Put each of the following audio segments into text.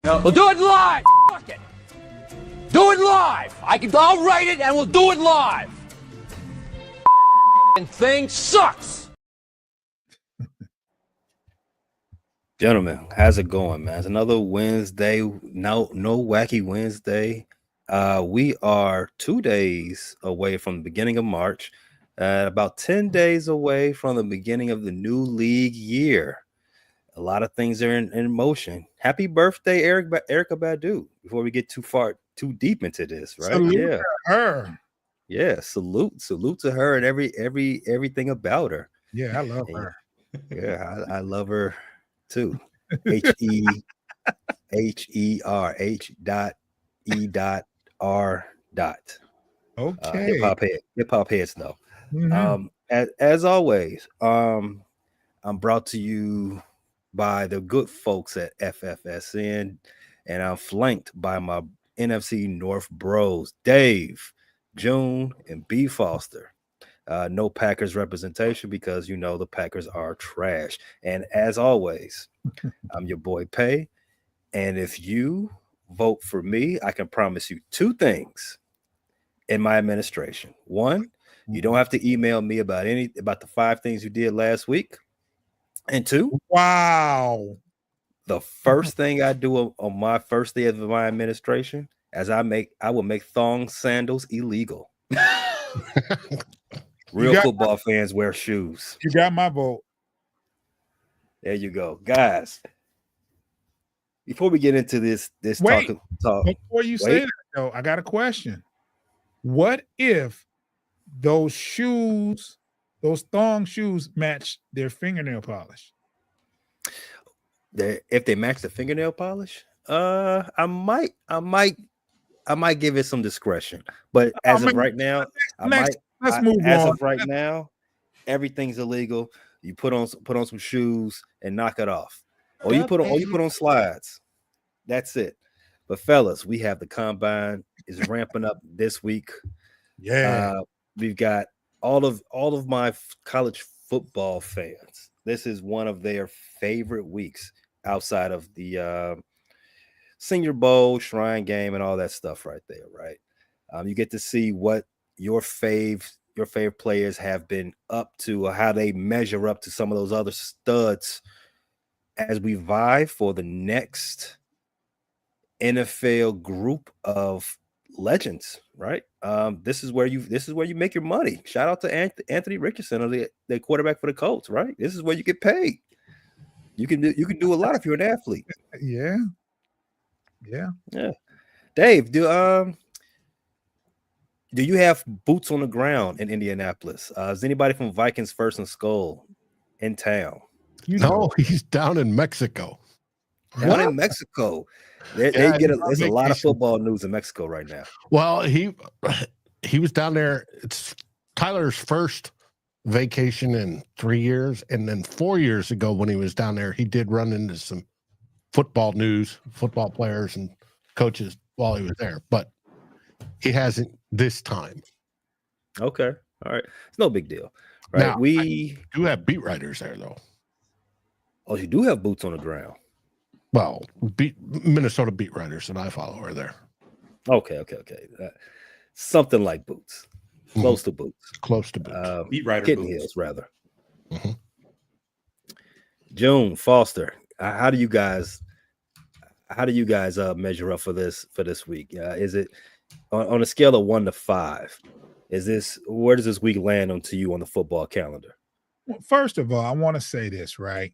No. We'll do it live. Fuck it. Do it live. I'll write it and we'll do it live. And thing sucks. Gentlemen, how's it going, man? It's another Wednesday. No wacky Wednesday. We are 2 days away from the beginning of March, about 10 days away from the beginning of the new league year. A lot of things are in motion. Happy birthday, Erica Badu. Before we get too deep into this, right? Salute to her. Yeah, salute to her and everything about her. Yeah, I love her. Yeah, I love her too. H-E-R H.E.R. Okay. Hip hop heads though. Mm-hmm. As always, I'm brought to you by the good folks at FFSN, and I'm flanked by my NFC North bros, Dave, June, and B Foster. No Packers representation because the Packers are trash. And as always, I'm your boy Pay. And if you vote for me, I can promise you two things in my administration. One, you don't have to email me about the 5 things you did last week. And two, wow, the first thing I do on my first day of my administration, I will make thong sandals illegal. Real football fans wear shoes. You got my vote. There you go, guys. Before we get into this talk. Before you say that, though, I got a question. What if those thong shoes match their fingernail polish? If they match the fingernail polish, I might give it some discretion. But as of right now, let's move on. As of right now, everything's illegal. You put on some shoes and knock it off. Or you put on slides. That's it. But fellas, we have the combine is ramping up this week. Yeah. We've got all of my college football fans. This is one of their favorite weeks outside of the Senior Bowl, Shrine Game, and all that stuff right there, right? You get to see what your favorite players have been up to, or how they measure up to some of those other studs as we vie for the next NFL group of legends, right? This is where you make your money. Shout out to Anthony Richardson, the quarterback for the Colts, right? This is where you get paid. You can do a lot if you're an athlete. Yeah. Dave, do you have boots on the ground in Indianapolis? Is anybody from Vikings First and Skull in town? No, he's down in Mexico. In Mexico. There's a lot of football news in Mexico right now. Well, he was down there. It's Tyler's first vacation in 3 years, and then 4 years ago when he was down there, he did run into some football players and coaches while he was there, but he hasn't this time. Okay, all right, it's no big deal, right? Now, we do have beat writers there, though. Oh, you do have boots on the ground. Well, Minnesota beat writers that I follow are there. Okay. Something like boots. Close to boots. Beat writer Kitten boots. heels, rather. Mm-hmm. June, Foster, how do you guys measure up for this week? Is it on a scale of 1 to 5? Where does this week land on to you on the football calendar? Well, first of all, I want to say this, right?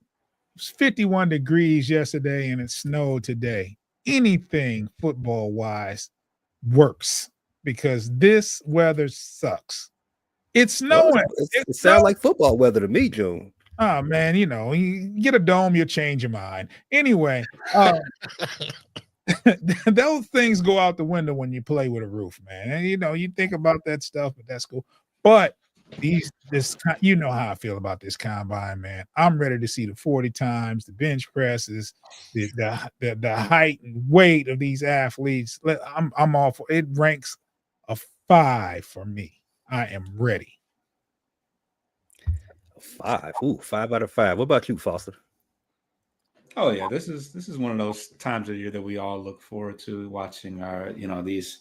It was 51 degrees yesterday and it snowed today. Anything football-wise works because this weather sucks. It's snowing. It sounds like football weather to me, June. Oh, man, you get a dome, you'll change your mind. Anyway, those things go out the window when you play with a roof, man. And, you think about that stuff, but that's cool. But how I feel about this combine, man. I'm ready to see the 40 times, the bench presses, the height and weight of these athletes. I'm all for it. Ranks a 5 for me. I am ready. 5. Ooh, 5 out of 5. What about you, Foster? Oh yeah, this is one of those times of year that we all look forward to watching our these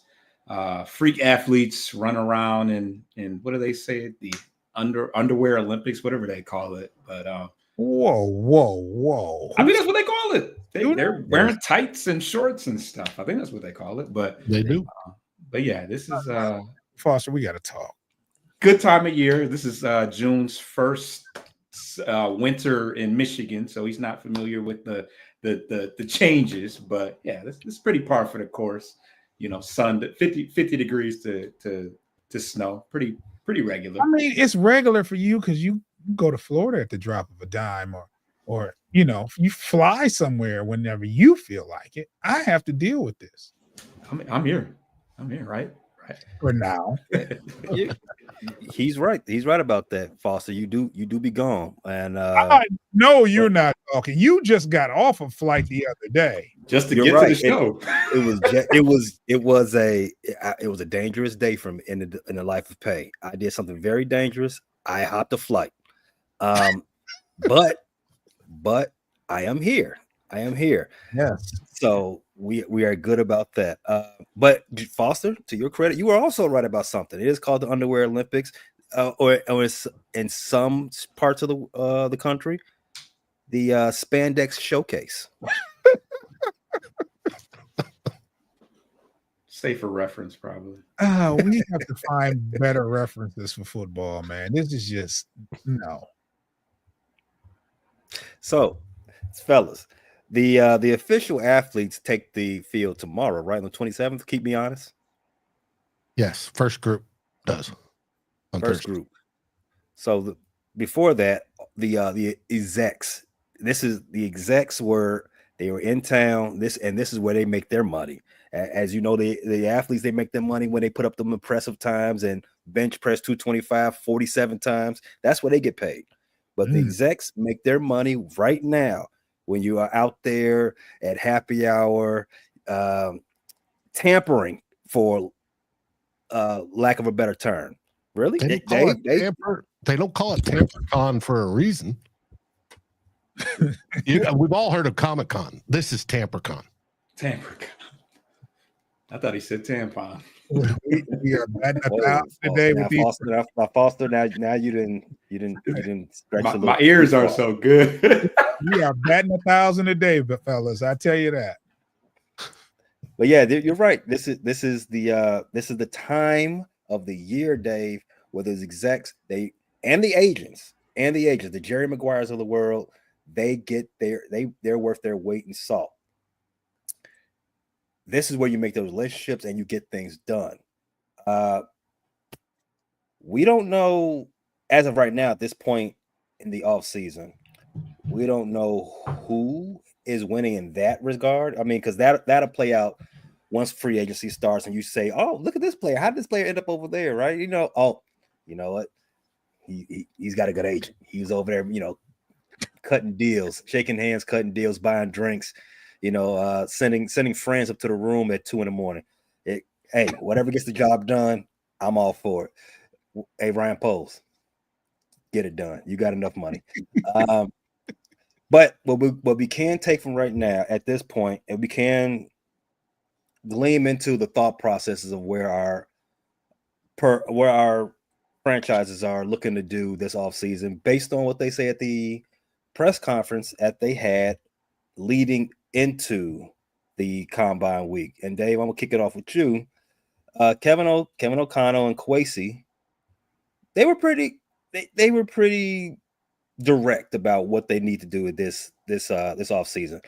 freak athletes run around in what do they say, the underwear Olympics, whatever they call it. But Whoa, whoa, whoa. I think that's what they call it. Do They're that? wearing tights and shorts and stuff. I think that's what they call it. They do. But yeah, this is Foster, we got to talk. good time of year. This is June's first winter in Michigan, so he's not familiar with the changes. But yeah, this is pretty par for the course. Sun 50 degrees to snow, pretty regular. I mean, it's regular for you because you go to Florida at the drop of a dime, or you fly somewhere whenever you feel like it. I have to deal with this I'm here, right for now. He's right. He's right about that, Foster. You do be gone. And I know you're not talking. You just got off a flight the other day. just to you're get right. to the show. It was a dangerous day from in the life of pay. I did something very dangerous. I hopped a flight. But I am here. Yes. So we are good about that. But Foster, to your credit, you were also right about something. It is called the Underwear Olympics, or it's in some parts of the country, the Spandex Showcase. Safer reference, probably. We have to find better references for football, man. This is just no. So, fellas, the official athletes take the field tomorrow, right, on the 27th. Keep me honest. Yes, first group does. On First Thursday. group. So before that, the execs. The execs were in town. This is where they make their money. As you know, the athletes, they make their money when they put up them impressive times and bench press 225 47 times. That's where they get paid. But the execs make their money right now when you are out there at happy hour, tampering, for lack of a better term. Really? They don't call it TamperCon for a reason. We've all heard of Comic-Con. This is TamperCon. TamperCon. I thought he said tampon. We are batting 1,000 today with these. Foster. Now you didn't stretch a little. My ears are so good. We are batting 1,000 a day, fellas. I tell you that. But yeah, you're right. This is the time of the year, Dave, where those execs and the agents, the Jerry Maguires of the world, they're worth their weight in salt. This is where you make those relationships and you get things done. We don't know as of right now at this point in the off season. We don't know who is winning in that regard. I mean, because that'll play out once free agency starts, and you say, "Oh, look at this player. How did this player end up over there?" Right? You know what? He's got a good agent. He's over there, cutting deals, shaking hands, cutting deals, buying drinks. Sending friends up to the room at 2 a.m. Hey, whatever gets the job done, I'm all for it. Hey, Ryan Poles, get it done. You got enough money. But what we can take from right now at this point, and we can gleam into the thought processes of where our franchises are looking to do this offseason based on what they say at the press conference that they had leading into the combine week. And Dave, I'm gonna kick it off with you. Kevin O'Connell and Kwesi, they were pretty direct about what they need to do with this offseason.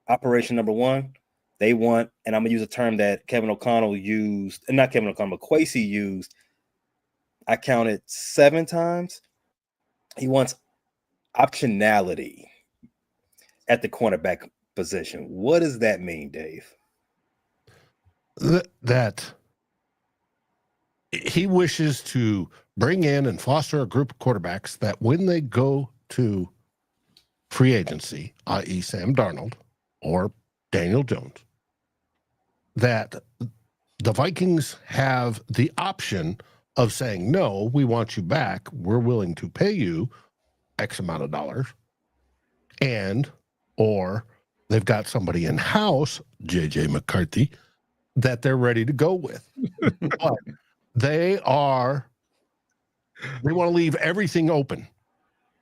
Operation number one, they want, and I'm gonna use a term that Kevin O'Connell used, and not Kevin O'Connell, but Kwesi used. I counted 7 times. He wants optionality at the cornerback position. What does that mean, Dave? That he wishes to bring in and foster a group of quarterbacks that when they go to free agency, i.e. Sam Darnold or Daniel Jones, that the Vikings have the option of saying, no, we want you back. We're willing to pay you X amount of dollars. And or they've got somebody in house, JJ McCarthy, that they're ready to go with. But they want to leave everything open.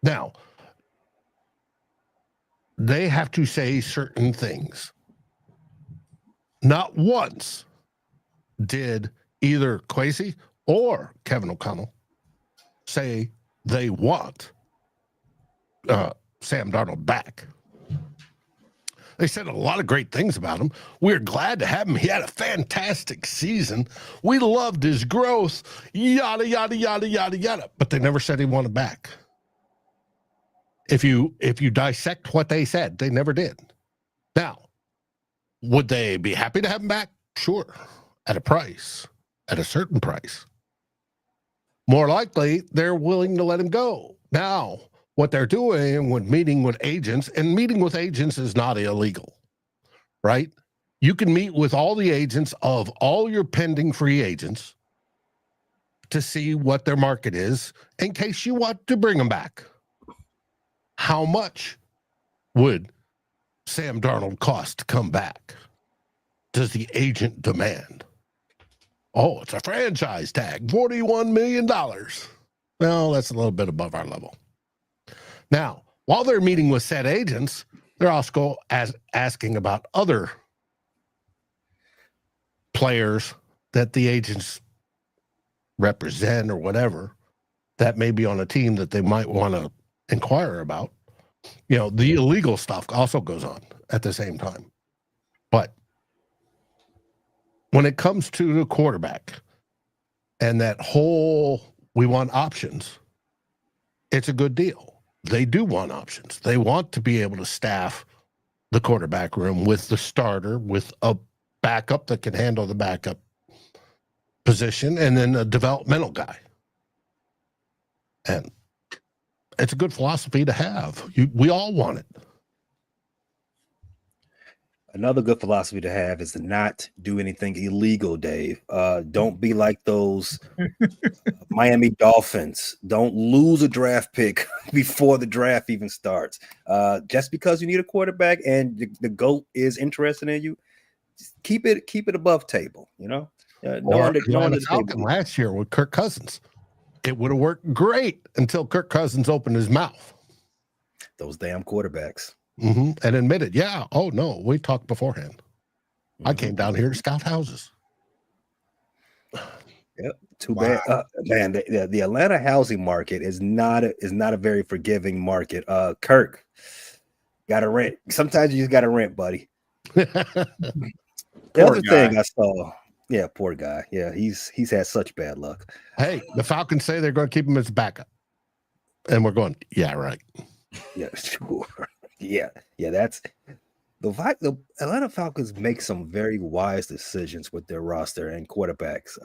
Now, they have to say certain things. Not once did either Kwesi or Kevin O'Connell say they want Sam Darnold back. They said a lot of great things about him. We're glad to have him. He had a fantastic season. We loved his growth, yada, yada, yada, yada, yada. But they never said he wanted back. If you dissect what they said, they never did. Now, would they be happy to have him back? Sure. At a price, at a certain price. More likely, they're willing to let him go. Now, what they're doing when meeting with agents, and meeting with agents is not illegal, right? You can meet with all the agents of all your pending free agents to see what their market is in case you want to bring them back. How much would Sam Darnold cost to come back? Does the agent demand? Oh, it's a franchise tag, $41 million. Well, that's a little bit above our level. Now, while they're meeting with said agents, they're also asking about other players that the agents represent or whatever that may be on a team that they might want to inquire about. You know, the illegal stuff also goes on at the same time. But when it comes to the quarterback and that whole we want options, it's a good deal. They do want options. They want to be able to staff the quarterback room with the starter, with a backup that can handle the backup position, and then a developmental guy. And it's a good philosophy to have. We all want it. Another good philosophy to have is to not do anything illegal, Dave. Don't be like those Miami Dolphins. Don't lose a draft pick before the draft even starts. Just because you need a quarterback and the GOAT is interested in you, just keep it above table, you know? The Falcon last year with Kirk Cousins. It would have worked great until Kirk Cousins opened his mouth. Those damn quarterbacks. And admitted, yeah, oh no, we talked beforehand. I came down here to scout houses. Yep, too bad, man. The Atlanta housing market is not a very forgiving market. Kirk, got to rent. Sometimes you just got to rent, buddy. The other thing I saw, yeah, poor guy. Yeah, he's had such bad luck. Hey, the Falcons say they're going to keep him as backup, and we're going, yeah, right. Yeah, sure. Yeah, that's the Atlanta Falcons make some very wise decisions with their roster and quarterbacks.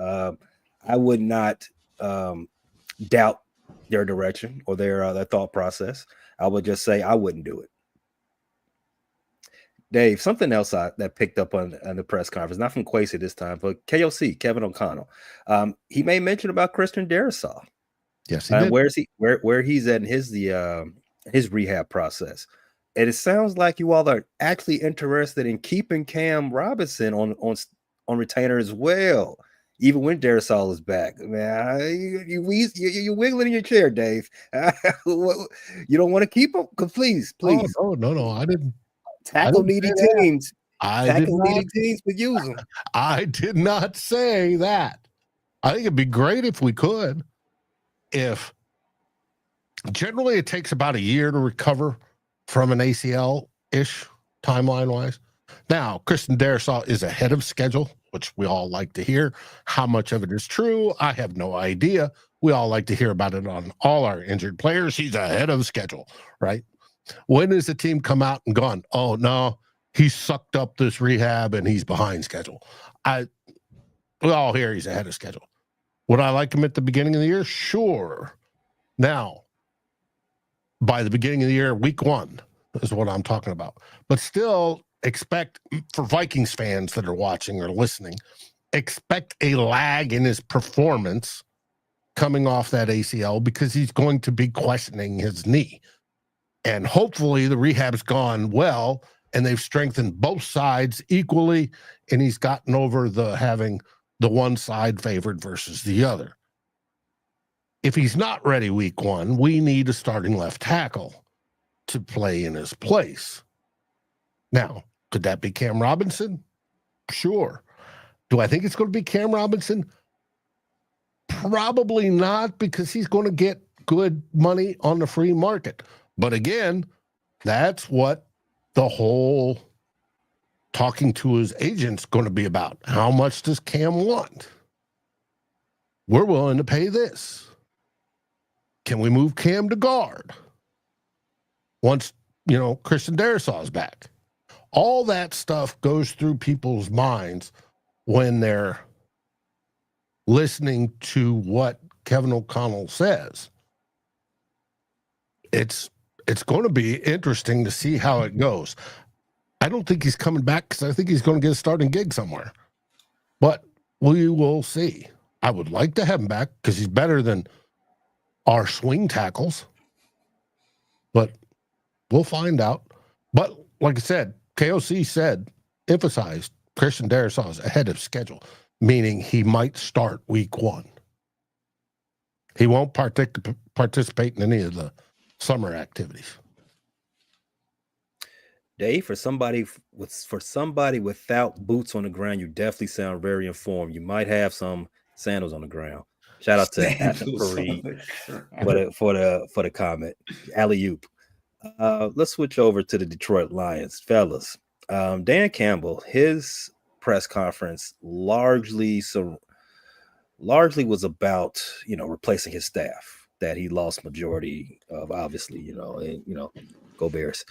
I would not doubt their direction or their thought process. I would just say I wouldn't do it. Dave, something else that picked up on the press conference, not from Kwesi this time, but KOC, Kevin O'Connell. He made mention about Christian Darrisaw. Yes, he did. Where he's at in his rehab process. And it sounds like you all are actually interested in keeping Cam Robinson on retainer as well, even when Darrisaw is back. Man, you're wiggling in your chair, Dave. You don't want to keep him? Please. Oh, no, I didn't. Tackle needy teams. Tackle needy teams would use them. I did not say that. I think it'd be great if we could. If generally it takes about a year to recover from an ACL-ish timeline-wise. Now, Christian Darrisaw is ahead of schedule, which we all like to hear. How much of it is true, I have no idea. We all like to hear about it on all our injured players. He's ahead of schedule, right? When has the team come out and gone, oh, no, he sucked up this rehab and he's behind schedule? We all hear he's ahead of schedule. Would I like him at the beginning of the year? Sure. Now, by the beginning of the year, week 1 is what I'm talking about. But still expect, for Vikings fans that are watching or listening, expect a lag in his performance coming off that ACL because he's going to be questioning his knee. And hopefully the rehab's gone well and they've strengthened both sides equally, and he's gotten over the having the one side favored versus the other. If he's not ready week 1, we need a starting left tackle to play in his place. Now, could that be Cam Robinson? Sure. Do I think it's going to be Cam Robinson? Probably not, because he's going to get good money on the free market. But again, that's what the whole talking to his agent's going to be about. How much does Cam want? We're willing to pay this. Can we move Cam to guard once, Christian Darrisaw's back? All that stuff goes through people's minds when they're listening to what Kevin O'Connell says. It's going to be interesting to see how it goes. I don't think he's coming back because I think he's going to get a starting gig somewhere. But we will see. I would like to have him back because he's better than our swing tackles. But we'll find out. But like I said, KOC emphasized Christian Darrisaw is ahead of schedule, meaning he might start week 1. He won't participate in any of the summer activities. Dave, for somebody without boots on the ground, you definitely sound very informed. You might have some sandals on the ground. Shout out to Tampering for the comment. Alley-oop. Let's switch over to the Detroit Lions, fellas. Dan Campbell, his press conference largely was about replacing his staff that he lost majority of, obviously, go Bears.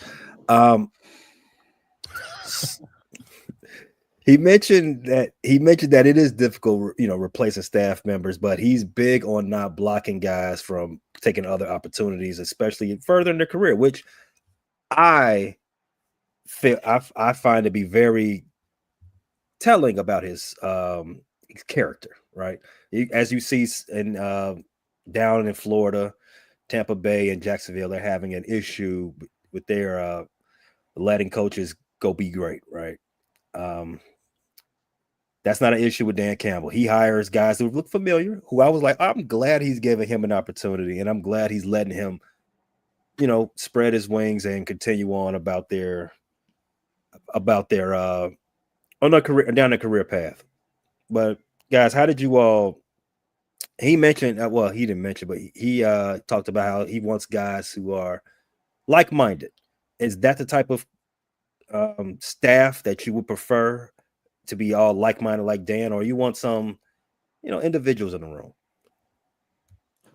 He mentioned that it is difficult, replacing staff members, but he's big on not blocking guys from taking other opportunities, especially further in their career, which I find to be very telling about his character, right? As you see in down in Florida, Tampa Bay and Jacksonville, they're having an issue with their letting coaches go be great, right? That's not an issue with Dan Campbell. He hires guys who look familiar, who I was like, I'm glad he's giving him an opportunity, and I'm glad he's letting him, spread his wings and continue on about their on their career, down their career path. But guys, how did you all? He mentioned, he didn't mention, but he talked about how he wants guys who are like-minded. Is that the type of staff that you would prefer to be all like-minded like Dan, or you want some, individuals in the room?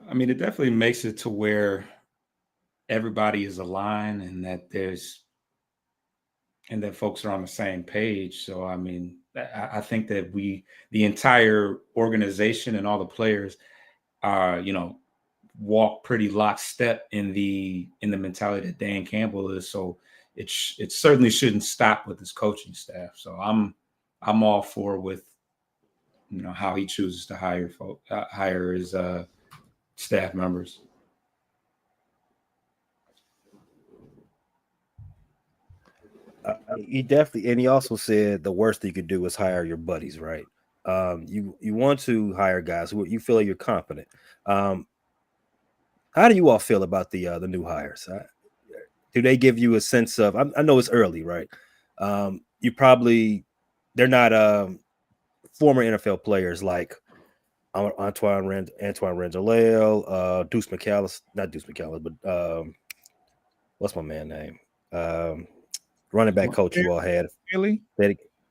I mean, it definitely makes it to where everybody is aligned and that folks are on the same page. So, I mean, I think that the entire organization and all the players are, walk pretty lockstep in the mentality that Dan Campbell is. So it certainly shouldn't stop with his coaching staff. So I'm all for with, how he chooses to hire his staff members. He definitely, and he also said the worst you could do is hire your buddies, right? You want to hire guys who you feel like you're confident. How do you all feel about the new hires? Do they give you a sense of? I know it's early, right? They're not former NFL players like Antoine Randall, Deuce McAllister, not Deuce McAllister, but what's my man name? Running back coach you all had.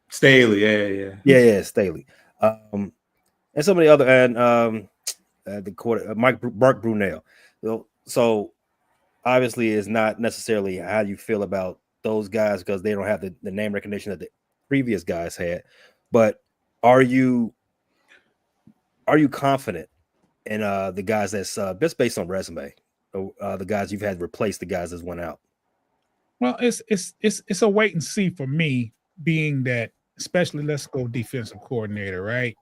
Staley, yeah, Staley. And some of the other, and the quarter, Mark Brunell. So obviously, it's not necessarily how you feel about those guys because they don't have the name recognition that the previous guys had. But are you confident in the guys that's just based on resume, the guys you've had replace the guys that went out? Well, it's a wait and see for me, being that, especially let's go defensive coordinator, right?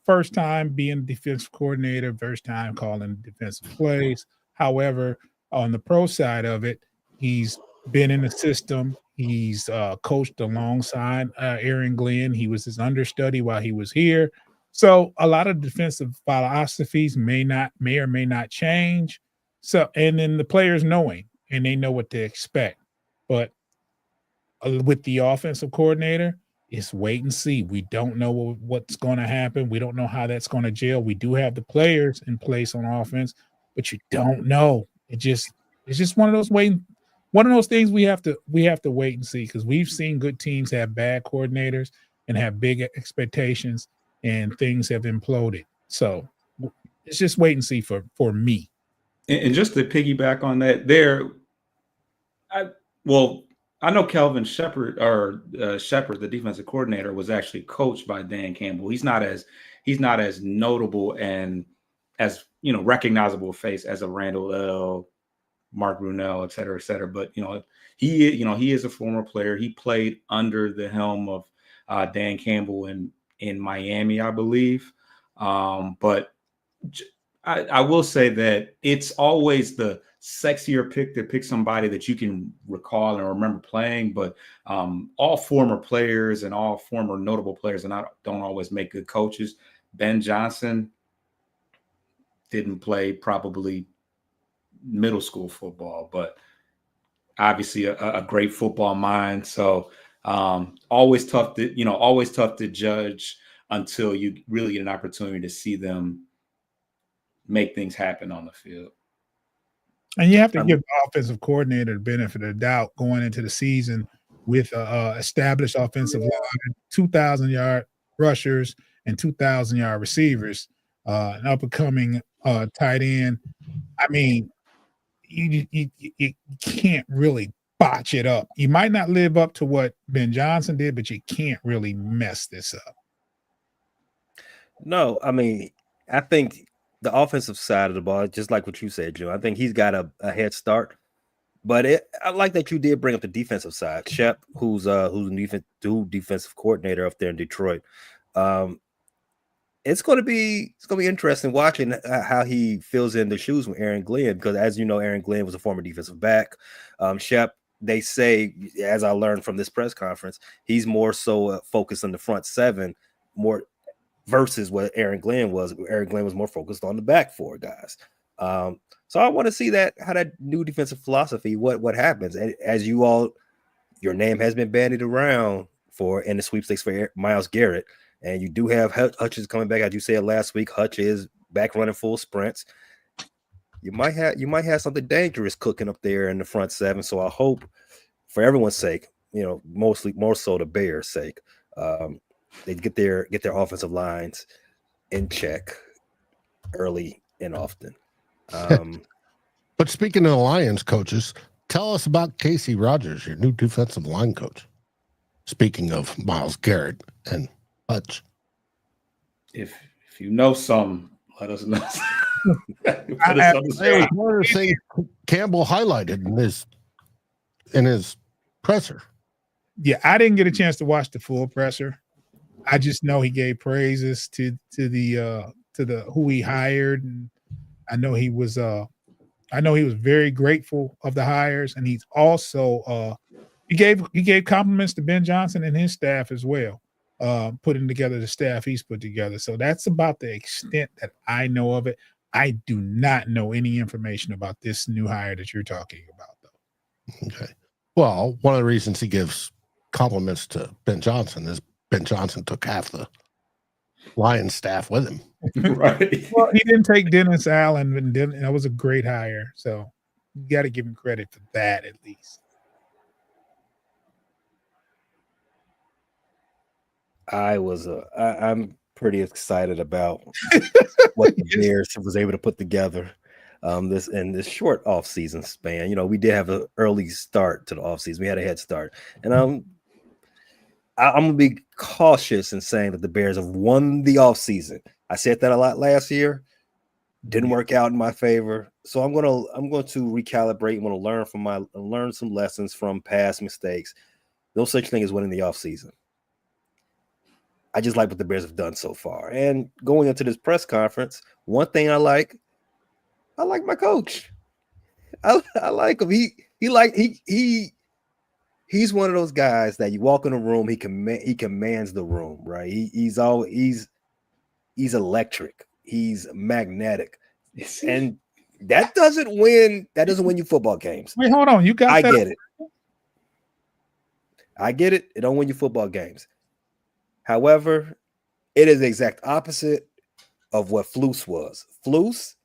First time being defensive coordinator, first time calling defensive plays. However, On the pro side of it, he's been in the system. He's coached alongside Aaron Glenn. He was his understudy while he was here. So a lot of defensive philosophies may or may not change. So, and then the players knowing, and they know what to expect. But with the offensive coordinator, it's wait and see. We don't know what's going to happen. We don't know how that's going to gel. We do have the players in place on offense, but you don't know. It's just one of those things we have to wait and see, because we've seen good teams have bad coordinators and have big expectations, and things have imploded. So it's just wait and see for me. And just to piggyback on that, I know Kelvin Shepard, the defensive coordinator, was actually coached by Dan Campbell. He's not as notable and as recognizable face as a Randall L., Mark Brunell, et cetera, et cetera. But he is a former player. He played under the helm of Dan Campbell in Miami, I believe. But I will say that it's always the sexier pick to pick somebody that you can recall and remember playing. But all former players and all former notable players don't always make good coaches. Ben Johnson didn't play probably middle school football, but obviously a great football mind. So always tough to judge until you really get an opportunity to see them make things happen on the field. And you have to give the offensive coordinator the benefit of the doubt going into the season with established offensive line, 2,000-yard rushers and 2,000-yard receivers, an up-and-coming tight end. I mean, you can't really botch it up. You might not live up to what Ben Johnson did, but you can't really mess this up. No, I mean, I think the offensive side of the ball, just like what you said, Joe, I think he's got a head start. But I like that you did bring up the defensive side. Shep, who's defensive coordinator up there in Detroit. It's going to be interesting watching how he fills in the shoes from Aaron Glenn, because as you know, Aaron Glenn was a former defensive back. Shep, they say, as I learned from this press conference, he's more so focused on the front seven more versus what Aaron Glenn was. Aaron Glenn was more focused on the back four guys. So I want to see how that new defensive philosophy, what happens. And as your name has been bandied around in the sweepstakes for Myles Garrett. And you do have Hutchins coming back, as you said last week. Hutch is back running full sprints. You might have something dangerous cooking up there in the front seven. So I hope, for everyone's sake, mostly more so the Bears' sake, they get their offensive lines in check early and often. But speaking of the Lions coaches, tell us about Casey Rogers, your new defensive line coach. Speaking of Myles Garrett and Hutch. If you know some, let us know. One of the things Campbell highlighted in his presser. Yeah, I didn't get a chance to watch the full presser. I just know he gave praises to the who he hired, and I know he was very grateful of the hires, and he's also he gave compliments to Ben Johnson and his staff as well, putting together the staff he's put together. So that's about the extent that I know of it. I do not know any information about this new hire that you're talking about, though. Okay. Well, one of the reasons he gives compliments to Ben Johnson is Ben Johnson took half the Lions staff with him. Right. Well, he didn't take Dennis Allen, and that was a great hire. So you got to give him credit for that at least. I'm pretty excited about what the Bears was able to put together this short offseason span. We did have an early start to the offseason. We had a head start. And I'm going to be cautious in saying that the Bears have won the offseason. I said that a lot last year. Didn't work out in my favor. So I'm going to recalibrate. I'm going to learn some lessons from past mistakes. No such thing as winning the offseason. I just like what the Bears have done so far. And going into this press conference, one thing I like my coach. I like him. He's one of those guys that you walk in a room, he commands the room, right? He's electric. He's magnetic. And that doesn't win you football games. Wait, hold on. You got that? I get it. It don't win you football games. However, it is the exact opposite of what Flus was. Flus,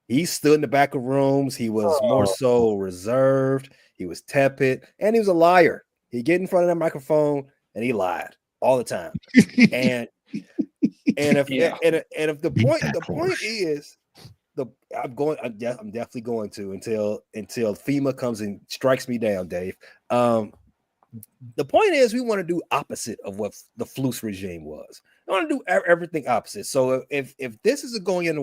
he stood in the back of rooms. He was more so reserved. He was tepid, and he was a liar. He get in front of that microphone and he lied all the time. and if the point is I'm definitely going to until FEMA comes and strikes me down, Dave. The point is we want to do opposite of what the Flus regime was. I want to do everything opposite. So if this is going in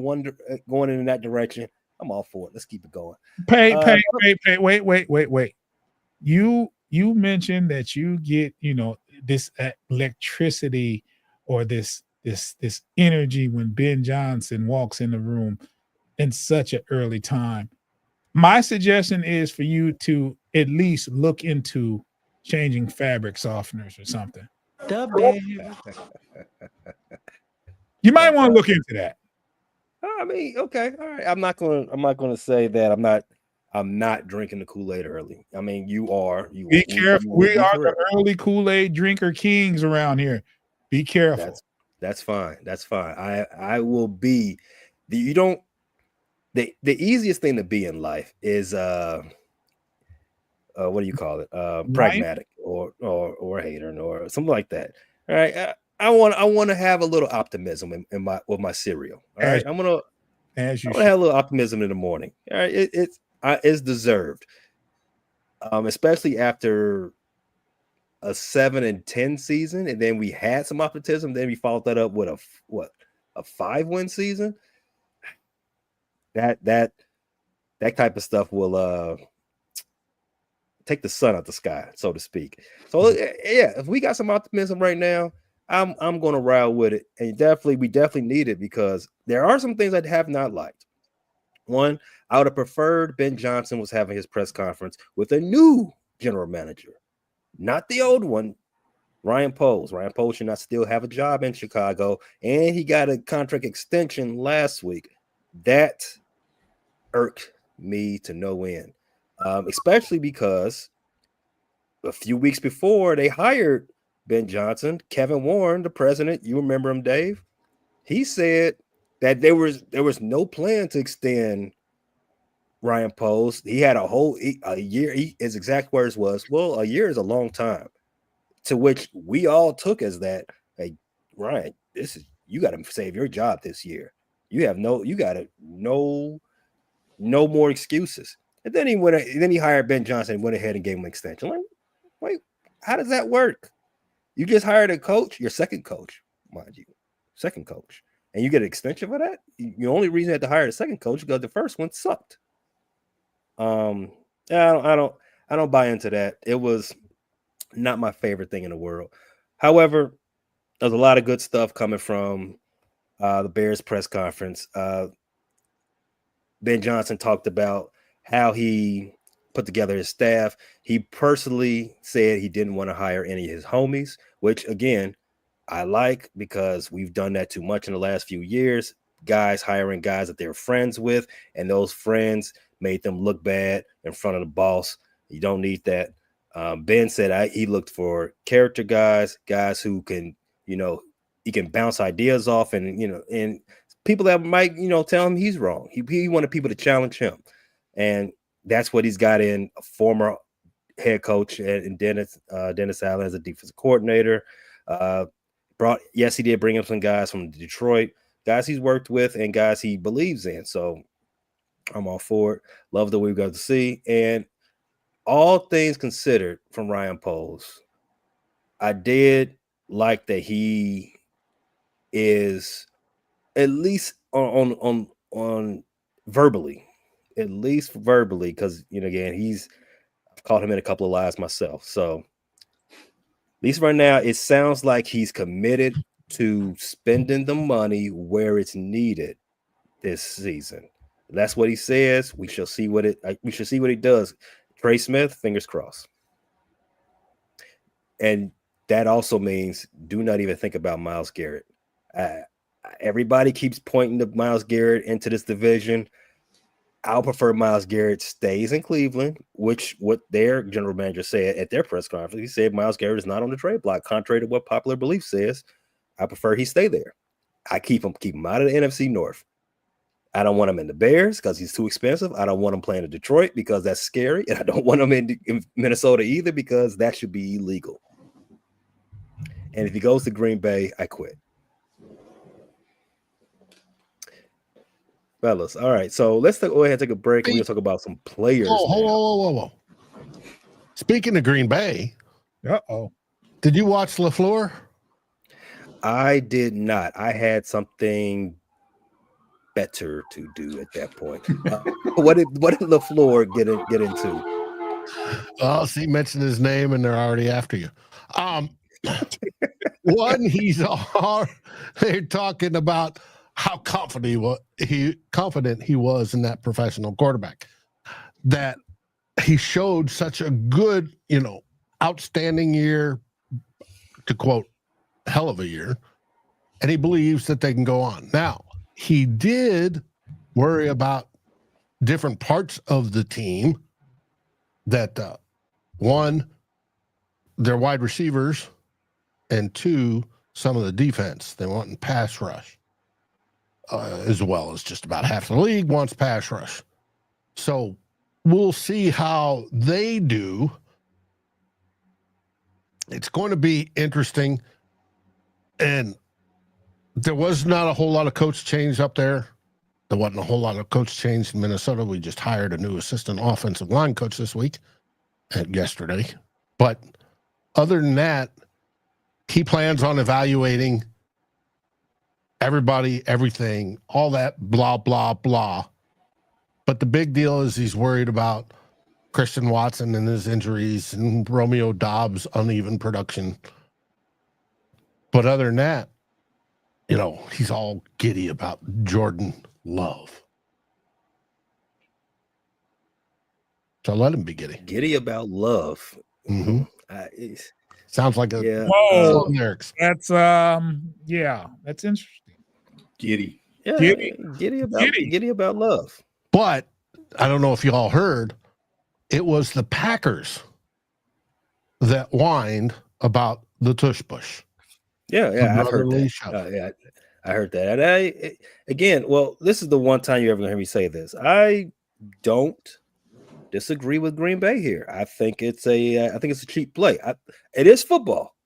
that direction, I'm all for it. Let's keep it going. Wait. You mentioned that you get, this electricity or this energy when Ben Johnson walks in the room in such an early time. My suggestion is for you to at least look into changing fabric softeners or something. You might want to look into that. I mean, okay, all right. I'm not gonna say that I'm not drinking the Kool-Aid early. I mean, you are. Be careful. We are the early Kool-Aid drinker kings around here. Be careful. That's fine. That's fine. I will be. The easiest thing to be in life is what do you call it? Pragmatic or a hater or something like that. All right. I want to have a little optimism with my cereal. All right. I'm gonna have a little optimism in the morning. All right. It's deserved. Especially after a 7-10 season, and then we had some optimism. Then we followed that up with a 5-win season. That type of stuff will take the sun out the sky, so to speak. So yeah, if we got some optimism right now, I'm going to ride with it, and we definitely need it because there are some things I have not liked. One, I would have preferred Ben Johnson was having his press conference with a new general manager, not the old one, Ryan Poles. Ryan Poles should not still have a job in Chicago, and he got a contract extension last week. That irked me to no end, especially because a few weeks before they hired Ben Johnson, Kevin Warren, the president, you remember him, Dave? He said that there was no plan to extend Ryan Poles. He had a year. His exact words was, "Well, a year is a long time," to which we all took as that, "Hey, Ryan, you got to save your job this year. You got no more excuses." And then he hired Ben Johnson and went ahead and gave him an extension. Like, wait, how does that work? You just hired a coach, your second coach, mind you, second coach, and you get an extension for that? The only reason you had to hire a second coach is because the first one sucked. I don't buy into that. It was not my favorite thing in the world. However, there's a lot of good stuff coming from the Bears press conference. Ben Johnson talked about how he put together his staff. He personally said he didn't want to hire any of his homies, which again, I like because we've done that too much in the last few years. Guys hiring guys that they're friends with, and those friends made them look bad in front of the boss. You don't need that. Ben said he looked for character guys who can, he can bounce ideas off and people that might, tell him he's wrong. He wanted people to challenge him. And that's what he's got in a former head coach and Dennis Allen as a defensive coordinator. He did bring up some guys from Detroit, guys he's worked with and guys he believes in. So I'm all for it. Love that we've got to see. And all things considered from Ryan Poles, I did like that he is at least on verbally, because again, I've caught him in a couple of lies myself. So at least right now, it sounds like he's committed to spending the money where it's needed this season. That's what he says. We shall see what we should see what he does. Trey Smith, fingers crossed. And that also means do not even think about Myles Garrett. Everybody keeps pointing to Myles Garrett into this division. I'll prefer Myles Garrett stays in Cleveland, which what their general manager said at their press conference. He said Myles Garrett is not on the trade block, contrary to what popular belief says. I prefer he stay there. I keep him out of the NFC North. I don't want him in the Bears because he's too expensive. I don't want him playing in Detroit because that's scary. And I don't want him in Minnesota either because that should be illegal. And if he goes to Green Bay, I quit. Fellas, all right. So let's go ahead and take a break. We're going to talk about some players. Whoa. Speaking of Green Bay. Did you watch LaFleur? I did not. I had something better to do at that point. What did LaFleur get into? Oh, see, mention his name and they're already after you. One, they're talking about how confident he was in that professional quarterback, that he showed such a good, outstanding year, to quote, hell of a year, and he believes that they can go on. Now, he did worry about different parts of the team that, one, their wide receivers, and two, some of the defense. They want in pass rush, as well as just about half the league wants pass rush. So we'll see how they do. It's going to be interesting. And there was not a whole lot of coach change up there. There wasn't a whole lot of coach change in Minnesota. We just hired a new assistant offensive line coach this week and yesterday. But other than that, he plans on evaluating everybody, everything, all that blah, blah, blah. But the big deal is he's worried about Christian Watson and his injuries and Romeo Dobbs' uneven production. But other than that, he's all giddy about Jordan Love. So let him be giddy. Giddy about Love. Mm-hmm. Sounds like a lyrics. That's that's interesting. Giddy. Yeah, giddy about Love. But I don't know if you all heard, it was the Packers that whined about the tush push. Yeah, I've heard that. I heard that. And again, this is the one time you're ever going to hear me say this. I don't disagree with Green Bay here. I think it's a cheap play. It is football.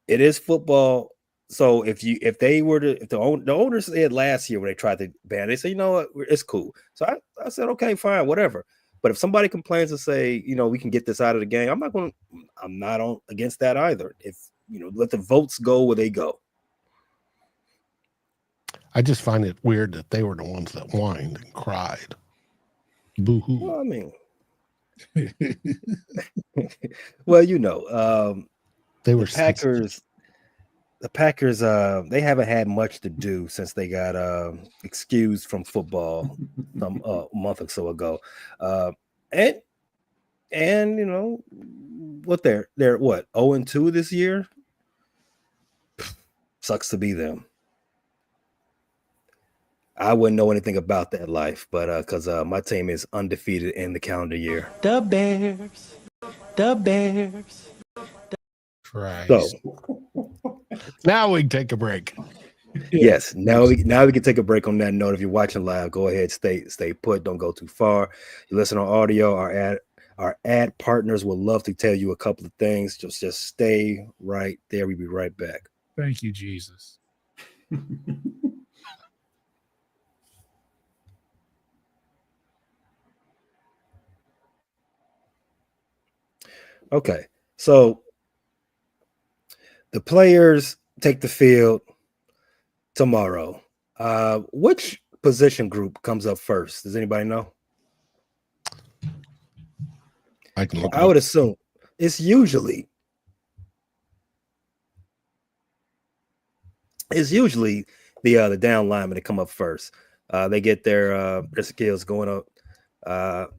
It is football. So if the owners said last year when they tried to ban it, they said, you know what, it's cool. So I said, okay, fine, whatever. But if somebody complains and say, we can get this out of the game, I'm not against that either. If let the votes go where they go. I just find it weird that they were the ones that whined and cried. Boo-hoo. Well, I mean, they were the Packers, they haven't had much to do since they got excused from football a month or so ago. And what they're 0-2 this year. Sucks to be them. I wouldn't know anything about that life, but because my team is undefeated in the calendar year. The Bears. Christ. So now we can take a break. Yes, now we can take a break on that note. If you're watching live, go ahead, stay put. Don't go too far. You listen on audio. Our ad partners would love to tell you a couple of things. Just stay right there. We'll be right back. Thank you, Jesus. Okay, so the players take the field tomorrow. Which position group comes up first? Does anybody know? I would assume it's usually the down linemen that come up first. They get their skills going up.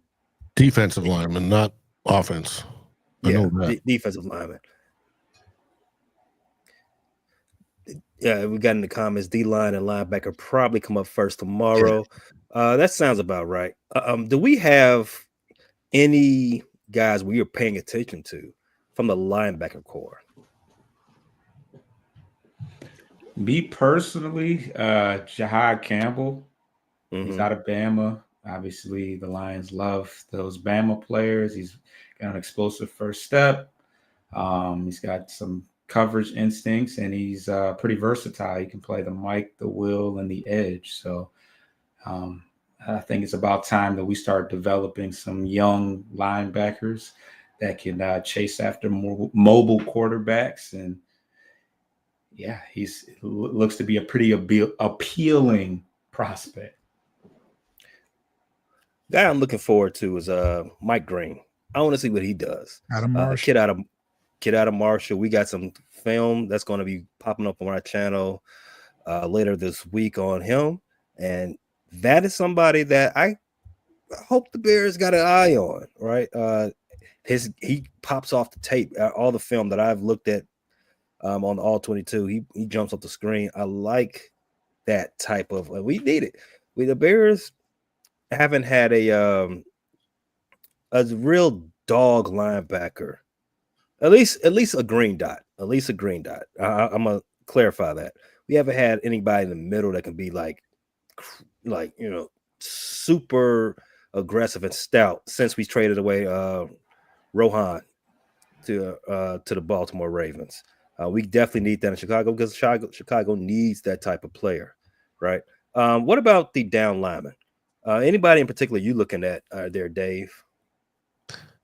Defensive lineman, not offense. I know that. Defensive lineman. Yeah, we got in the comments. D line and linebacker probably come up first tomorrow. That sounds about right. Do we have any guys we are paying attention to from the linebacker core? Me personally, Jahad Campbell. He's out of Bama. Obviously, the Lions love those Bama players. He's got an explosive first step. He's got some coverage instincts, and he's pretty versatile. He can play the mic, the will, and the edge. So I think it's about time that we start developing some young linebackers that can chase after mobile quarterbacks. And yeah, looks to be a pretty appealing prospect. Guy I'm looking forward to is Mike Green. I want to see what he does. Kid out of Marshall. We got some film that's going to be popping up on our channel later this week on him, and that is somebody that I hope the Bears got an eye on. Right, he pops off the tape. All the film that I've looked at on the All 22, he jumps off the screen. I like that type of. We need it. The Bears haven't had a real dog linebacker. At least a green dot. I'm gonna clarify that. We haven't had anybody in the middle that can be like super aggressive and stout since we traded away Rohan to the Baltimore Ravens. We definitely need that in Chicago because Chicago needs that type of player, right? What about the down lineman? Anybody in particular you looking at there, Dave?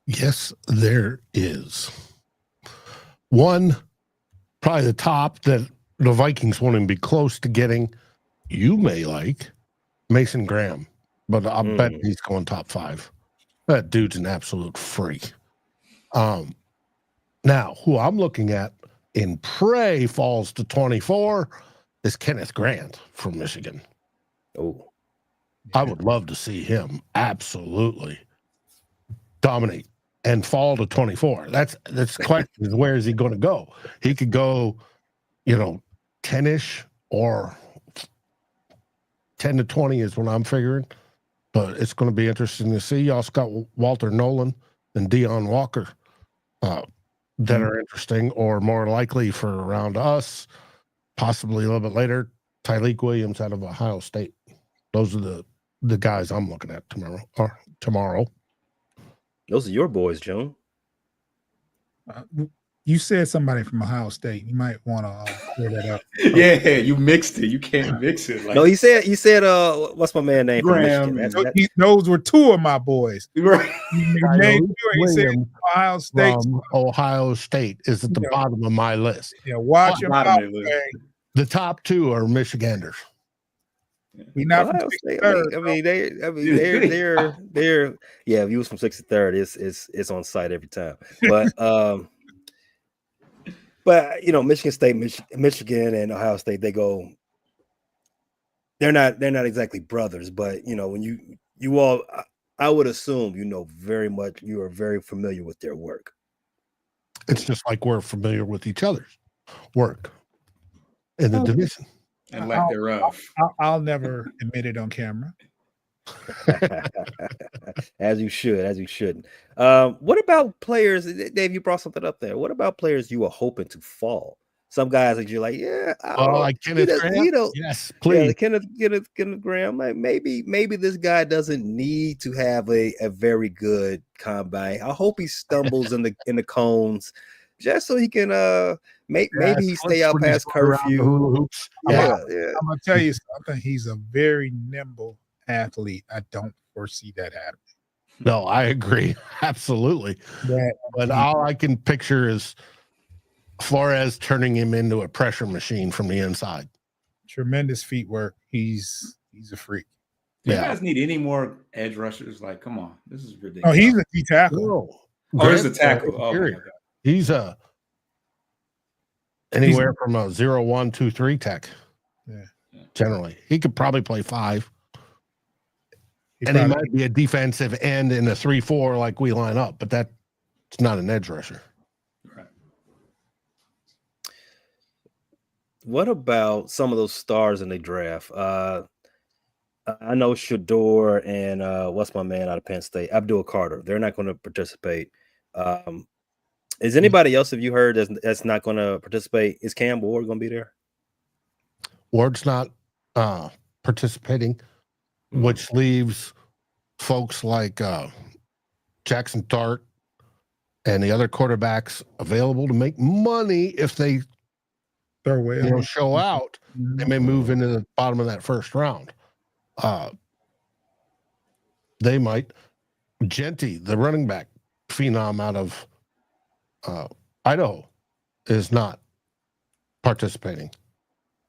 Yes, there is. One, probably the top that the Vikings won't even be close to getting. You may like Mason Graham, but I'll bet he's going top 5. That dude's an absolute freak. Now, who I'm looking at in prey falls to 24 is Kenneth Grant from Michigan. Oh, I would love to see him absolutely dominate and fall to 24. That's the question is, where is he going to go? He could go, 10-ish or 10 to 20 is what I'm figuring. But it's going to be interesting to see. You also got Walter Nolan and Deion Walker that are interesting, or more likely for around us, possibly a little bit later, Tyleik Williams out of Ohio State. Those are the guys I'm looking at tomorrow. Those are your boys, Joan. You said somebody from Ohio State. You might want to clear that up. Yeah, you mixed it. You can't mix it. No, he said. What's my man name? Graham. Those were 2 of my boys. Right. Ohio State. Ohio State is at the bottom of my list. Yeah, watch him out. The top 2 are Michiganders. We not from 63rd. They're yeah. If you was from 63rd, it's on site every time. But Michigan State, Michigan, and Ohio State, they're not exactly brothers. But when you all, I would assume you are very familiar with their work. It's just like we're familiar with each other's work in the division. And lack thereof. I'll never admit it on camera. As you should. What about players? Dave, you brought something up there. What about players you were hoping to fall? Some guys that you're like, like Kenneth Graham. Yes, please. Kenneth Graham. Like maybe this guy doesn't need to have a very good combine. I hope he stumbles in the cones just so he can maybe he stay out past curfew. I'm gonna tell you something. He's a very nimble athlete. I don't foresee that happening. No, I agree. Absolutely. But all I can picture is Flores turning him into a pressure machine from the inside. Tremendous feet work. He's a freak. Do you guys need any more edge rushers? Like, come on. This is ridiculous. Oh, he's a key tackle. He's a tackle. Oh, my God. He's anywhere from a 0, 1, 2, 3 tech. Yeah. Generally, he could probably play 5. And he might be a defensive end in a 3-4 like we line up, but that's not an edge rusher. Right. What about some of those stars in the draft? I know Shador and what's my man out of Penn State, Abdul Carter. They're not going to participate. Is anybody else have you heard that's not going to participate? Is Cam Ward going to be there? Ward's not participating, which leaves folks like Jackson Dart and the other quarterbacks available to make money if they show out. They may move into the bottom of that first round. They might. Genty, the running back phenom out of Idaho, is not participating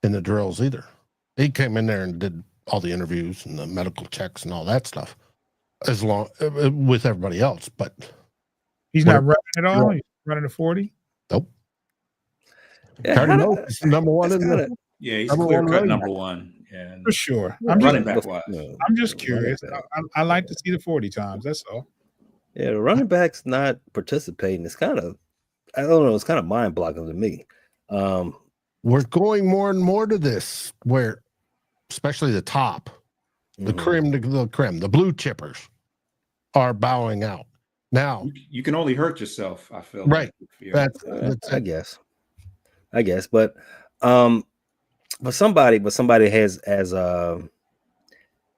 in the drills either. He came in there and did all the interviews and the medical checks and all that stuff as long with everybody else, but he's not running at all. He's running a 40. Nope. Yeah, he's number one in the. Yeah, he's clear cut number one. Yeah, For sure. I'm running back wise. I'm just curious. I like to see the 40 times. That's all. Yeah, the running back's not participating. It's kind of, I don't know, it's kind of mind blocking to me. We're going more and more to this, where especially the top, the creme de la creme, the blue chippers are bowing out. Now you can only hurt yourself, I feel. Right. Like. I guess. But somebody has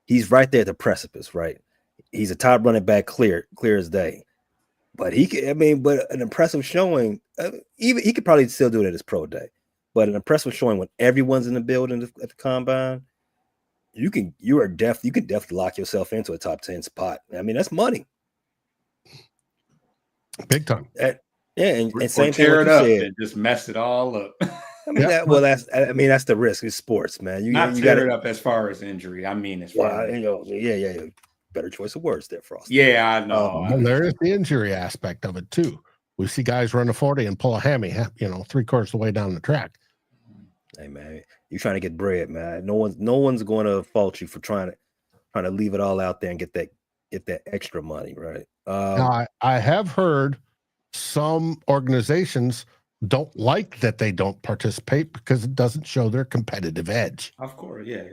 he's right there at the precipice, right? He's a top running back, clear as day. But but an impressive showing, even he could probably still do it at his pro day. But an impressive showing when everyone's in the building at the combine, you can definitely lock yourself into a top 10 spot. I mean, that's money. Big time. And same thing tear it you up said. and just mess it all up. I mean, that's the risk. It's sports, man. You tear it up as far as injury. I mean, as far as yeah. Better choice of words there, Frost. Yeah, I know. And there is the injury aspect of it too. We see guys run a 40 and pull a hammy, 3/4 of the way down the track. Hey man, you're trying to get bread, man. No one's going to fault you for trying to leave it all out there and get that extra money, right? Now, I have heard some organizations don't like that they don't participate because it doesn't show their competitive edge. Of course, yeah.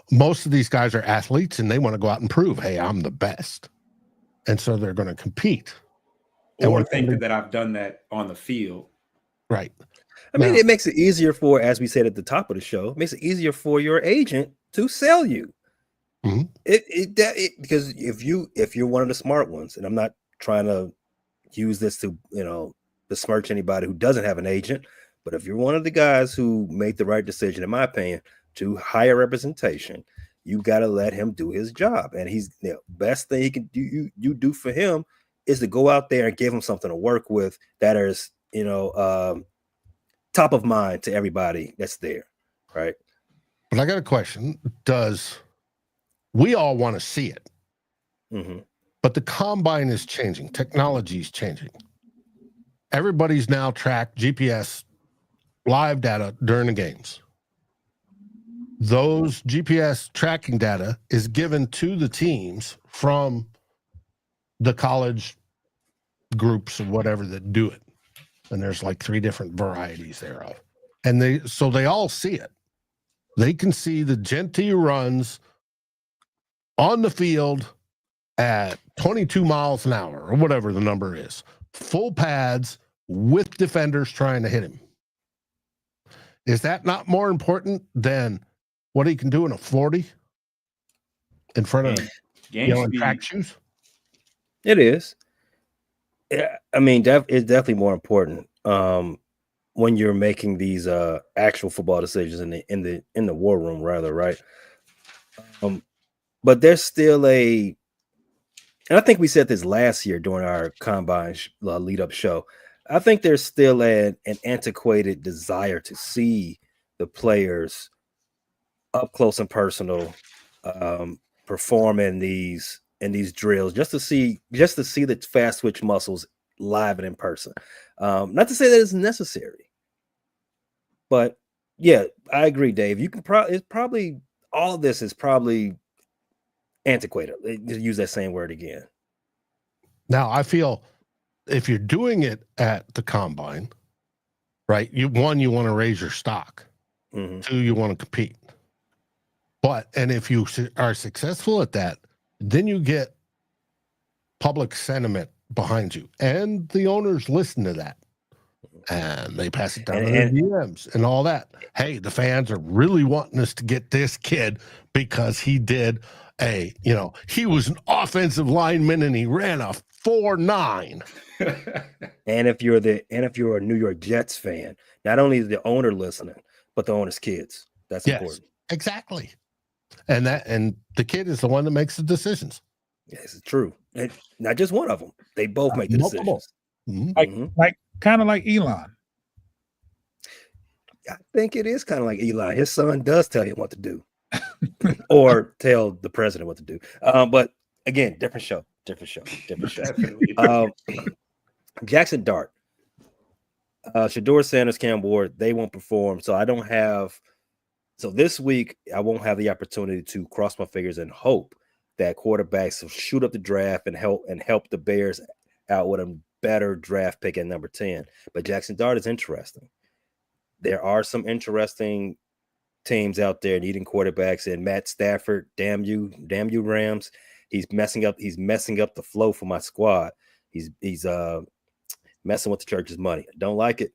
Most of these guys are athletes and they want to go out and prove, hey, I'm the best. And so they're going to compete. Or think that I've done that on the field. Right. I mean, it makes it easier for, as we said at the top of the show, it makes it easier for your agent to sell you. Mm-hmm. Because if you're one of the smart ones, and I'm not trying to use this to besmirch anybody who doesn't have an agent, but if you're one of the guys who made the right decision, in my opinion, to hire representation, you got to let him do his job. And he's the best thing he can do for him is to go out there and give him something to work with that is top of mind to everybody that's there, right? But I got a question. We all want to see it, but the combine is changing. Technology is changing. Everybody's now tracked GPS live data during the games. Those GPS tracking data is given to the teams from the college groups or whatever that do it. And there's like 3 different varieties thereof. And they all see it. They can see the Genty runs on the field at 22 miles an hour or whatever the number is. Full pads with defenders trying to hit him. Is that not more important than what he can do in a 40 in front of track shoes? It is. Yeah, I mean, it's definitely more important when you're making these actual football decisions in the war room, rather, right? But there's still and I think we said this last year during our combine lead up show. I think there's still an antiquated desire to see the players up close and personal, perform in these drills, just to see the fast twitch muscles live and in person. Not to say that it's necessary, but yeah, I agree, Dave. You can probably all of this is probably antiquated. Just use that same word again. Now, I feel if you're doing it at the combine, right? You want to raise your stock. Mm-hmm. 2, you want to compete. And if you are successful at that, then you get public sentiment behind you, and the owners listen to that, and they pass it down to the DMs and all that. Hey, the fans are really wanting us to get this kid because he did he was an offensive lineman and he ran a 4.9. And if you're a New York Jets fan, not only is the owner listening, but the owner's kids. That's important. Exactly. And the kid is the one that makes the decisions. Yes, it's true. And not just one of them. They both make the decisions. Mm-hmm. Like kind of like Elon. I think it is kind of like Elon. His son does tell him what to do, or tell the president what to do. But again, different show. Jackson Dart, Shador Sanders, Cam Ward, they won't perform. So this week I won't have the opportunity to cross my fingers and hope that quarterbacks will shoot up the draft and help the Bears out with a better draft pick at number 10. But Jackson Dart is interesting. There are some interesting teams out there needing quarterbacks, and Matt Stafford, damn you Rams. He's messing up the flow for my squad. He's messing with the church's money. I don't like it.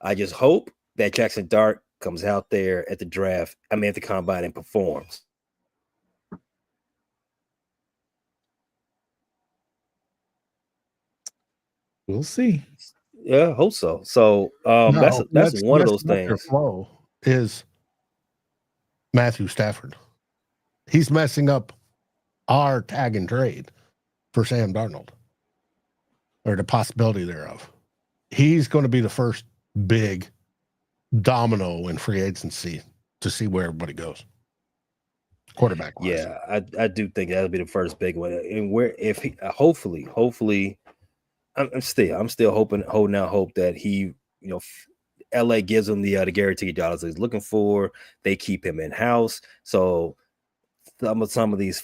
I just hope that Jackson Dart comes out there at the draft, at the combine, and performs. We'll see. Yeah, I hope so. So that's one of those things. Flow is Matthew Stafford. He's messing up our tag and trade for Sam Darnold, or the possibility thereof. He's going to be the first big domino in free agency to see where everybody goes. Quarterback. Yeah, I do think that'll be the first big one. And where if he hopefully I'm still holding out hope that he, LA gives him the guaranteed dollars he's looking for. They keep him in house. So some of these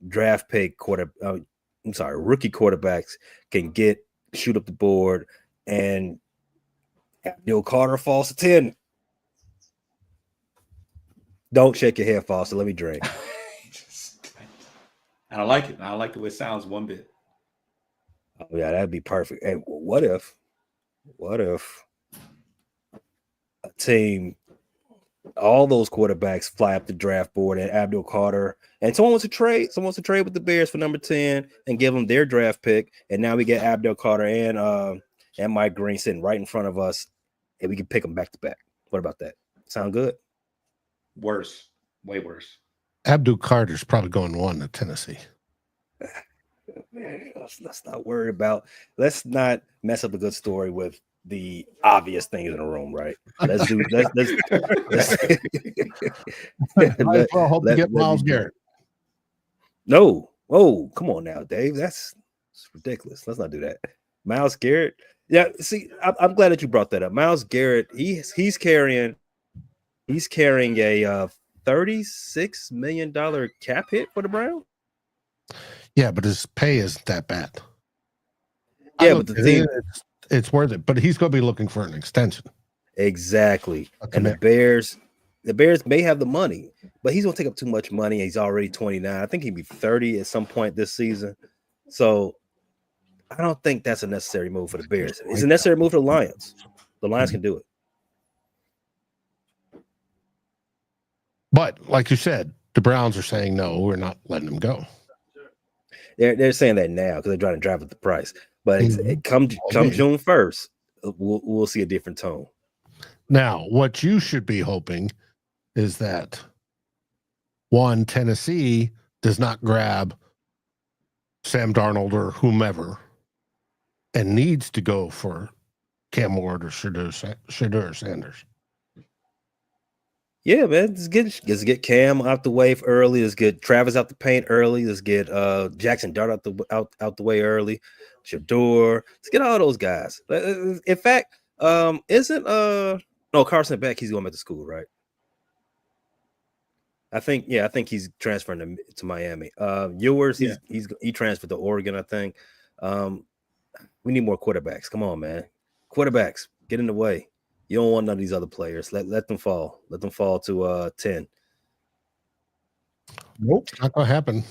draft pick rookie quarterbacks can shoot up the board, and Bill Carter falls to 10. Don't shake your head, Foster. Let me drink. I don't like it. I don't like the way it sounds one bit. Oh yeah, that'd be perfect. And what if a team, all those quarterbacks fly up the draft board and Abdul Carter, and someone wants to trade with the Bears for number 10 and give them their draft pick, and now we get Abdul Carter and Mike Green sitting right in front of us, and we can pick them back to back. What about that? Sound good? Worse, way worse. Abdul Carter's probably going 1 to Tennessee. Man, let's not worry about. Let's not mess up a good story with the obvious things in the room, right? Let's do. Let's hope to get Myles Garrett. No, oh, come on now, Dave. That's ridiculous. Let's not do that. Myles Garrett. Yeah, see, I'm glad that you brought that up. Myles Garrett. He's carrying a $36 million cap hit for the Browns. Yeah, but his pay isn't that bad. Yeah, but the thing, it's worth it. But he's going to be looking for an extension. Exactly. And the Bears may have the money, but he's going to take up too much money. He's already 29. I think he'd be 30 at some point this season. So I don't think that's a necessary move for the Bears. It's a necessary move for the Lions. The Lions can do it. But like you said, the Browns are saying, no, we're not letting him go. They're saying that now because they're trying to drive up the price. But come June 1st, we'll see a different tone. Now, what you should be hoping is that Tennessee does not grab Sam Darnold or whomever and needs to go for Cam Ward or Shador Sanders. Yeah, man. Let's get Cam out the way early. Let's get Travis out the paint early. Let's get Jackson Dart out the way early. Shador. Let's get all those guys. In fact, isn't Carson Beck? He's going back to school, right? I think he's transferring to Miami. Ewers, he transferred to Oregon, I think. We need more quarterbacks. Come on, man. Quarterbacks, get in the way. You don't want none of these other players. Let them fall. Let them fall to 10. Nope. It's not gonna happen.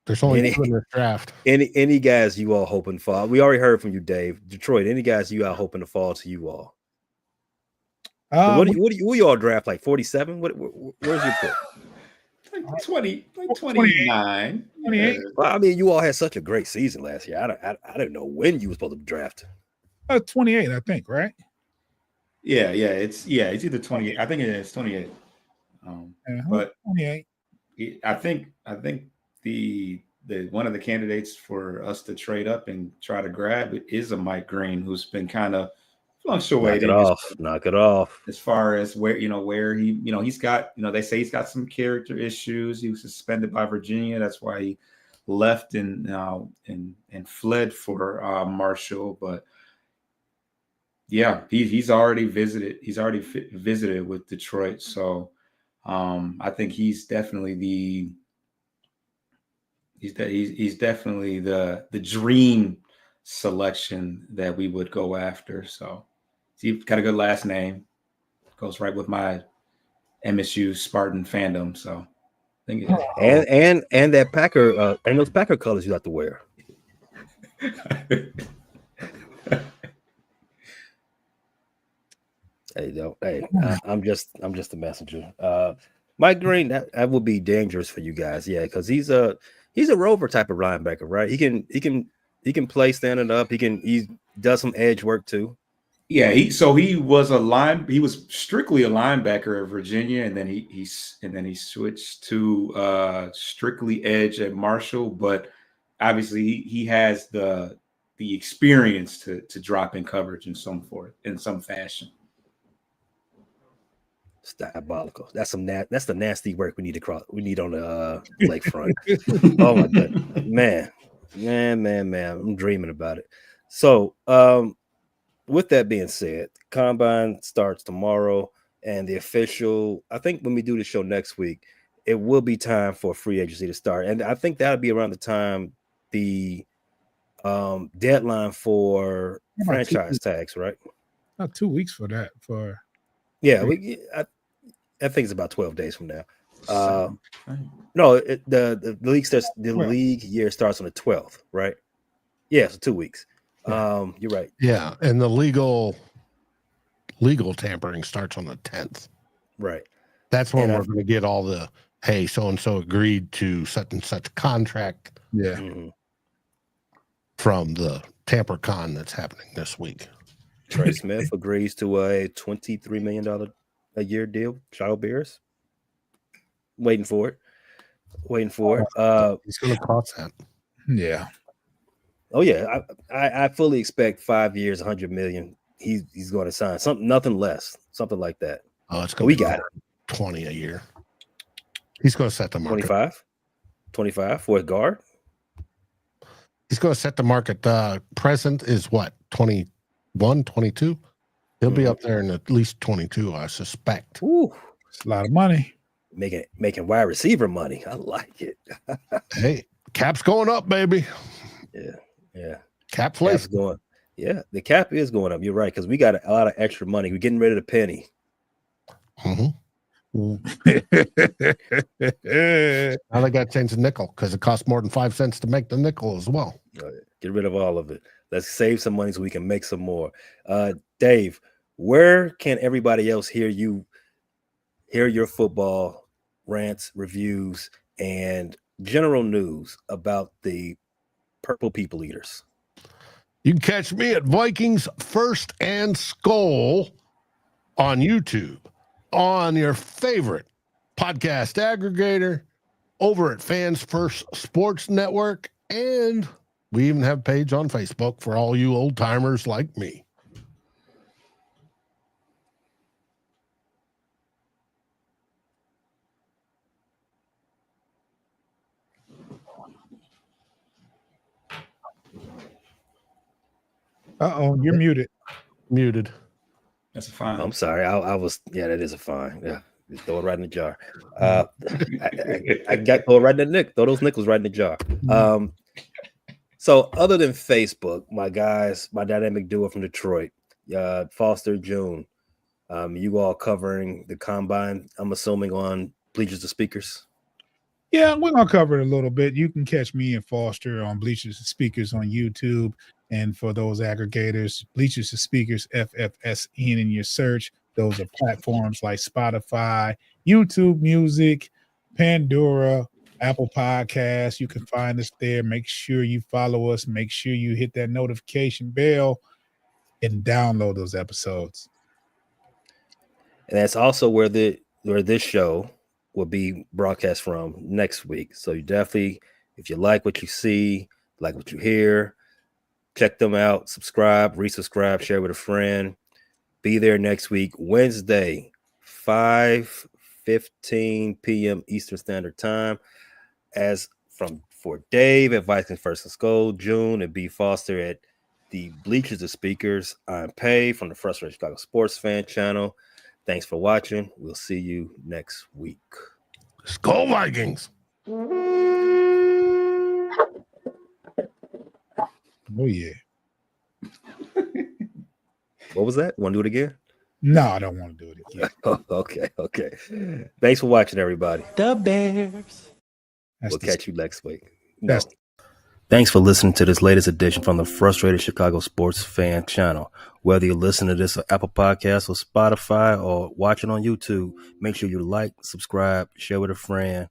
There's only 2 in this draft. Any guys you all hoping to fall? We already heard from you, Dave. Detroit. Any guys you all hoping to fall to you all? What do you all draft, like 47? Where's your pick? Like 20, like 29. 28. Well, I mean, you all had such a great season last year. I didn't know when you were supposed to draft. 28, I think, right? Yeah, it's either 28. I think it is 28. But 28. I think the one of the candidates for us to trade up and try to grab it is a Mike Green, who's been kind of fluctuating. Knock it off. As far as where he, he's got, they say he's got some character issues. He was suspended by Virginia. That's why he left and fled for Marshall. But yeah, he's already visited. He's already visited with Detroit. So I think he's definitely the dream selection that we would go after. So he's got a good last name, goes right with my MSU Spartan fandom. So I think and that Packer and those Packer colors you have to wear. I'm just a messenger. Mike Green, that would be dangerous for you guys, yeah, because he's a rover type of linebacker, right? He can play standing up. He does some edge work too. Yeah, he was strictly a linebacker at Virginia, and then he switched to strictly edge at Marshall. But obviously, he has the experience to drop in coverage in some fashion. It's diabolical. That's the nasty work we need on the lakefront. Oh my goodness, man! I'm dreaming about it. So, with that being said, Combine starts tomorrow, and the official. I think when we do the show next week, it will be time for free agency to start, and I think that'll be around the time the deadline for franchise tags, right? Not 2 weeks for that. Yeah, I think it's about 12 days from now. No, the league year starts on the 12th, right? Yeah, so 2 weeks. You're right. Yeah, and the legal tampering starts on the 10th. Right. That's when we're going to get all the, hey, so-and-so agreed to such and such contract. Yeah. Mm-hmm. From the TamperCon that's happening this week. Trey Smith agrees to a $23 million a year deal. Chicago Bears. Waiting for it. He's going to cost that. Yeah. Oh yeah, I fully expect 5 years, $100 million. He's going to sign nothing less, something like that. Oh, it's going to be got 20 a year. He's going to set the market. 25 for a guard. He's going to set the market. Present is what, 21, 22? He'll be up there in at least 22, I suspect. Ooh, it's a lot of money. Making wide receiver money. I like it. Hey, cap's going up, baby. Yeah. Cap's going. Yeah, the cap is going up. You're right, because we got a lot of extra money. We're getting rid of the penny. Mm-hmm. Now they got to change the nickel because it costs more than 5 cents to make the nickel as well. Get rid of all of it. Let's save some money so we can make some more. Dave, where can everybody else hear your football rants, reviews, and general news about the Purple People Eaters? You can catch me at Vikings First and Skull on YouTube, on your favorite podcast aggregator, over at Fans First Sports Network, and we even have a page on Facebook for all you old timers like me. Uh-oh, you're muted. Muted. That's a fine. I'm sorry. I was. Yeah, that is a fine. Yeah. Just throw it right in the jar. I got throw it right in the nick. Throw those nickels right in the jar. So other than Facebook, my dynamic duo from Detroit, Foster, June, you all covering the combine, I'm assuming on Bleachers to Speakers. Yeah, we're gonna cover it a little bit. You can catch me and Foster on Bleachers and Speakers on YouTube, and for those aggregators, Bleachers and Speakers FFSN in your search. Those are platforms like Spotify, YouTube Music, Pandora, Apple Podcasts. You can find us there. Make sure you follow us. Make sure you hit that notification bell and download those episodes. And that's also where this show will be broadcast from next week. So you definitely, if you like what you see, like what you hear, check them out, subscribe, resubscribe, share with a friend. Be there next week, Wednesday, 5:15 p.m. Eastern Standard Time. As for Dave at Vikings First and Goal, June and B. Foster at the Bleachers to Speakers, I'm Pay from the Frustrated Chicago Sports Fan Channel. Thanks for watching. We'll see you next week. Let's go, Vikings. Oh, yeah. What was that? Want to do it again? No, I don't want to do it again. Okay. Thanks for watching, everybody. The Bears. That's We'll the- catch you next week. That's Thanks for listening to this latest edition from the Frustrated Chicago Sports Fan Channel. Whether you listen to this on Apple Podcasts or Spotify or watching on YouTube, make sure you like, subscribe, share with a friend,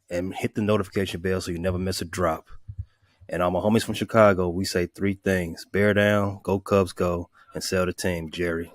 and hit the notification bell so you never miss a drop. And all my homies from Chicago, we say three things: bear down, go Cubs go, and sell the team, Jerry.